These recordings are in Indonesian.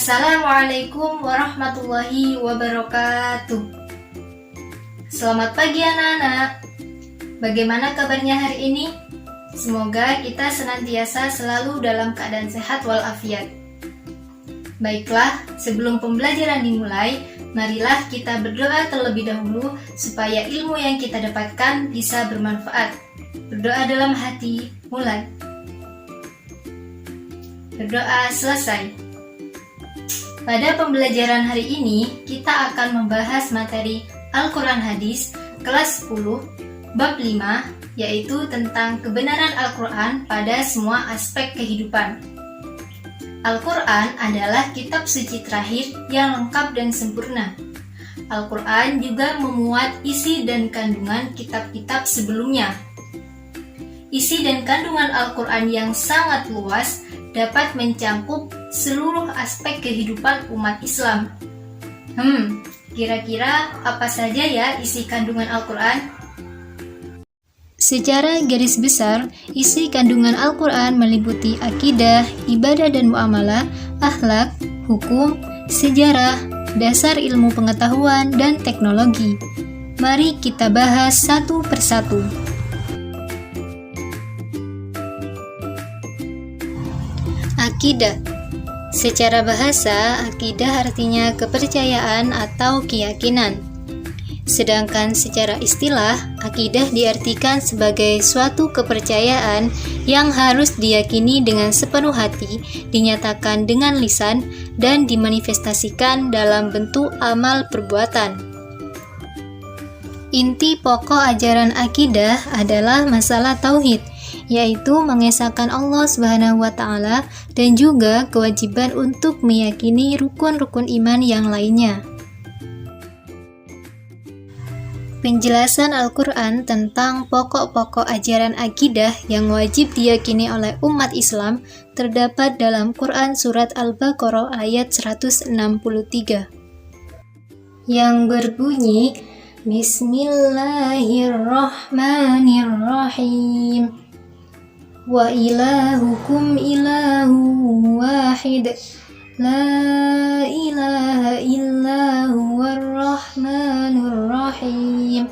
Assalamualaikum warahmatullahi wabarakatuh. Selamat pagi anak-anak. Bagaimana kabarnya hari ini? Semoga kita senantiasa selalu dalam keadaan sehat walafiat. Baiklah, sebelum pembelajaran dimulai, marilah kita berdoa terlebih dahulu supaya ilmu yang kita dapatkan bisa bermanfaat. Berdoa dalam hati, mulai. Berdoa selesai. Pada pembelajaran hari ini, kita akan membahas materi Al-Quran Hadis kelas 10, bab 5, yaitu tentang kebenaran Al-Quran pada semua aspek kehidupan. Al-Quran adalah kitab suci terakhir yang lengkap dan sempurna. Al-Quran juga memuat isi dan kandungan kitab-kitab sebelumnya. Isi dan kandungan Al-Quran yang sangat luas dapat mencakup seluruh aspek kehidupan umat Islam. Kira-kira apa saja ya isi kandungan Al-Quran? Secara garis besar, isi kandungan Al-Quran meliputi akidah, ibadah dan muamalah, akhlak, hukum, sejarah, dasar ilmu pengetahuan, dan teknologi. Mari kita bahas satu persatu. Akidah. Secara bahasa, akidah artinya kepercayaan atau keyakinan. Sedangkan secara istilah, akidah diartikan sebagai suatu kepercayaan yang harus diyakini dengan sepenuh hati, dinyatakan dengan lisan, dan dimanifestasikan dalam bentuk amal perbuatan. Inti pokok ajaran akidah adalah masalah tauhid, yaitu mengesahkan Allah Subhanahu wa Ta'ala dan juga kewajiban untuk meyakini rukun-rukun iman yang lainnya. Penjelasan Al-Quran tentang pokok-pokok ajaran akidah yang wajib diyakini oleh umat Islam terdapat dalam Quran Surat Al-Baqarah ayat 163 yang berbunyi, Bismillahirrahmanirrahim. Wa ilahukum ilahu wahid, la ilaha illa huwar rahmanur rahim,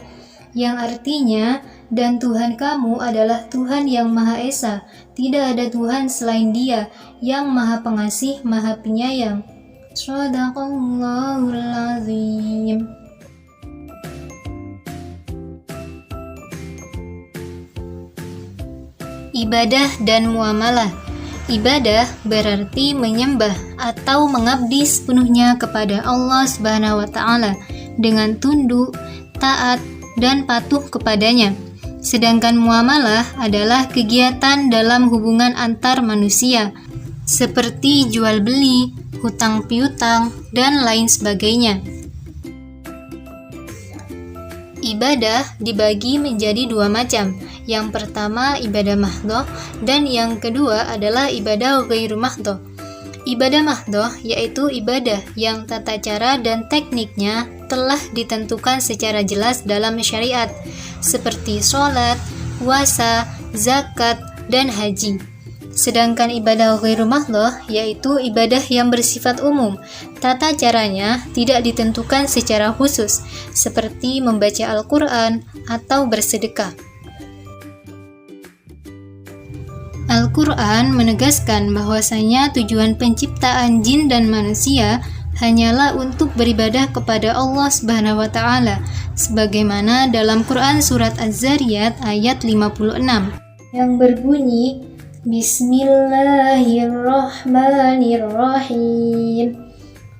yang artinya, dan Tuhan kamu adalah Tuhan yang Maha Esa, tidak ada Tuhan selain Dia, yang Maha Pengasih, Maha Penyayang. Shadaqallahul azim. Ibadah dan muamalah. Ibadah berarti menyembah atau mengabdi sepenuhnya kepada Allah Subhanahu wa Ta'ala dengan tunduk, taat, dan patuh kepadanya. Sedangkan muamalah adalah kegiatan dalam hubungan antar manusia, seperti jual beli, hutang piutang, dan lain sebagainya. Ibadah dibagi menjadi dua macam. Yang pertama ibadah mahdhah dan yang kedua adalah ibadah ghairu mahdhah. Ibadah mahdhah yaitu ibadah yang tata cara dan tekniknya telah ditentukan secara jelas dalam syariat, seperti sholat, puasa, zakat, dan haji. Sedangkan ibadah ghairu mahdhah yaitu ibadah yang bersifat umum. Tata caranya tidak ditentukan secara khusus, seperti membaca Al-Quran atau bersedekah. Al-Quran menegaskan bahwasanya tujuan penciptaan jin dan manusia hanyalah untuk beribadah kepada Allah Subhanahu wa Ta'ala, sebagaimana dalam Quran Surat Az-Zariyat ayat 56 yang berbunyi, Bismillahirrahmanirrahim.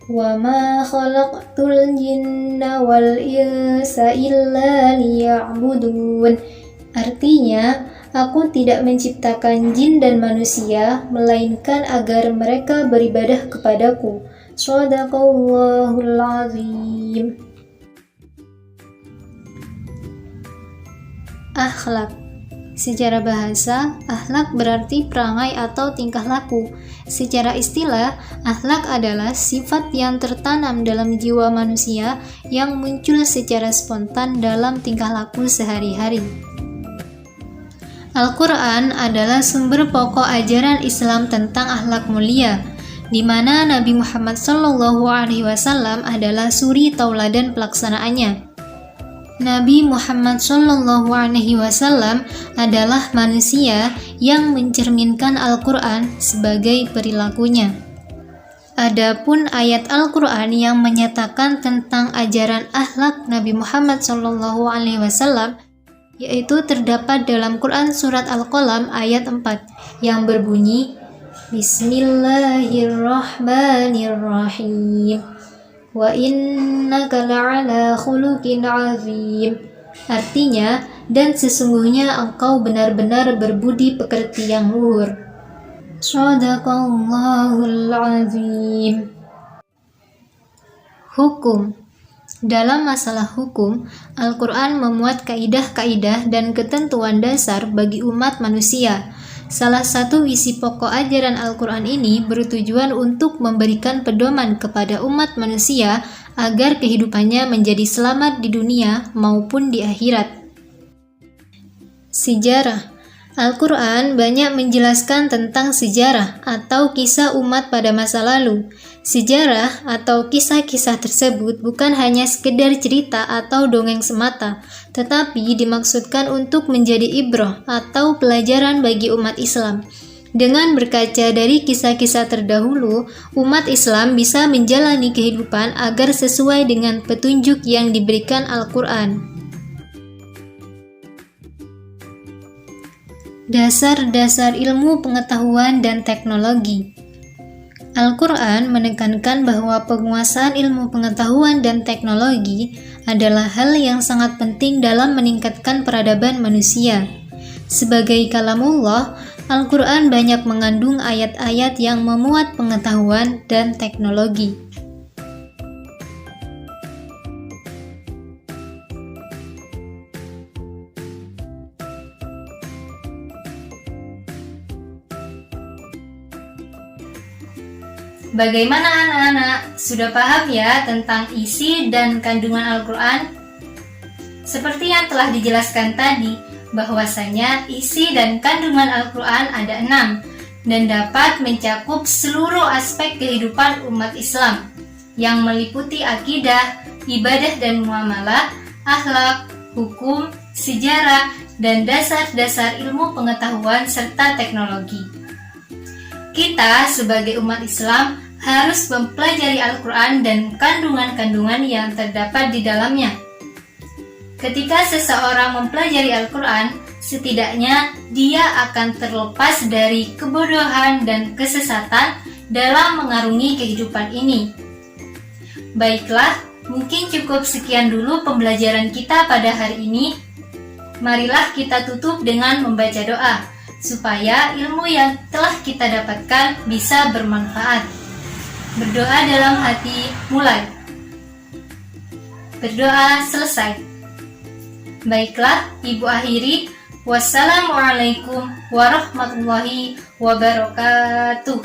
Wa ma khalaqtul jinna wal insa illa liya'budun. Artinya, aku tidak menciptakan jin dan manusia, melainkan agar mereka beribadah kepadaku. Shadaqallahul azim. Akhlak. Secara bahasa, akhlak berarti perangai atau tingkah laku. Secara istilah, akhlak adalah sifat yang tertanam dalam jiwa manusia yang muncul secara spontan dalam tingkah laku sehari-hari. Al-Quran adalah sumber pokok ajaran Islam tentang akhlak mulia. di mana Nabi Muhammad SAW adalah suri tauladan pelaksanaannya. Nabi Muhammad SAW adalah manusia yang mencerminkan Al-Quran sebagai perilakunya. Adapun ayat Al-Quran yang menyatakan tentang ajaran akhlak Nabi Muhammad SAW, yaitu terdapat dalam Quran Surat Al-Qalam ayat 4 yang berbunyi Bismillahirrahmanirrahim wa innaka la'ala khuluqin 'azim. Artinya, dan sesungguhnya engkau benar-benar berbudi pekerti yang luhur. Shadaqallahul azim. Hukum. Dalam masalah hukum, Al-Quran memuat kaidah-kaidah dan ketentuan dasar bagi umat manusia. Salah satu isi pokok ajaran Al-Quran ini bertujuan untuk memberikan pedoman kepada umat manusia agar kehidupannya menjadi selamat di dunia maupun di akhirat. Sejarah. Al-Quran banyak menjelaskan tentang sejarah atau kisah umat pada masa lalu. Sejarah atau kisah-kisah tersebut bukan hanya sekedar cerita atau dongeng semata, tetapi dimaksudkan untuk menjadi ibrah atau pelajaran bagi umat Islam. Dengan berkaca dari kisah-kisah terdahulu, umat Islam bisa menjalani kehidupan agar sesuai dengan petunjuk yang diberikan Al-Quran. Dasar-dasar ilmu pengetahuan dan teknologi. Al-Quran menekankan bahwa penguasaan ilmu pengetahuan dan teknologi adalah hal yang sangat penting dalam meningkatkan peradaban manusia. Sebagai kalamullah, Al-Quran banyak mengandung ayat-ayat yang memuat pengetahuan dan teknologi. Bagaimana anak-anak? Sudah paham ya tentang isi dan kandungan Al-Quran? Seperti yang telah dijelaskan tadi, bahwasanya isi dan kandungan Al-Quran ada 6 dan dapat mencakup seluruh aspek kehidupan umat Islam yang meliputi akidah, ibadah dan muamalah, akhlak, hukum, sejarah, dan dasar-dasar ilmu pengetahuan serta teknologi. Kita sebagai umat Islam harus mempelajari Al-Quran dan kandungan-kandungan yang terdapat di dalamnya. Ketika seseorang mempelajari Al-Quran, setidaknya dia akan terlepas dari kebodohan dan kesesatan dalam mengarungi kehidupan ini. Baiklah, mungkin cukup sekian dulu pembelajaran kita pada hari ini. Marilah kita tutup dengan membaca doa, supaya ilmu yang telah kita dapatkan bisa bermanfaat. Berdoa dalam hati, mulai. Berdoa selesai. Baiklah, Ibu akhiri. Wassalamualaikum warahmatullahi wabarakatuh.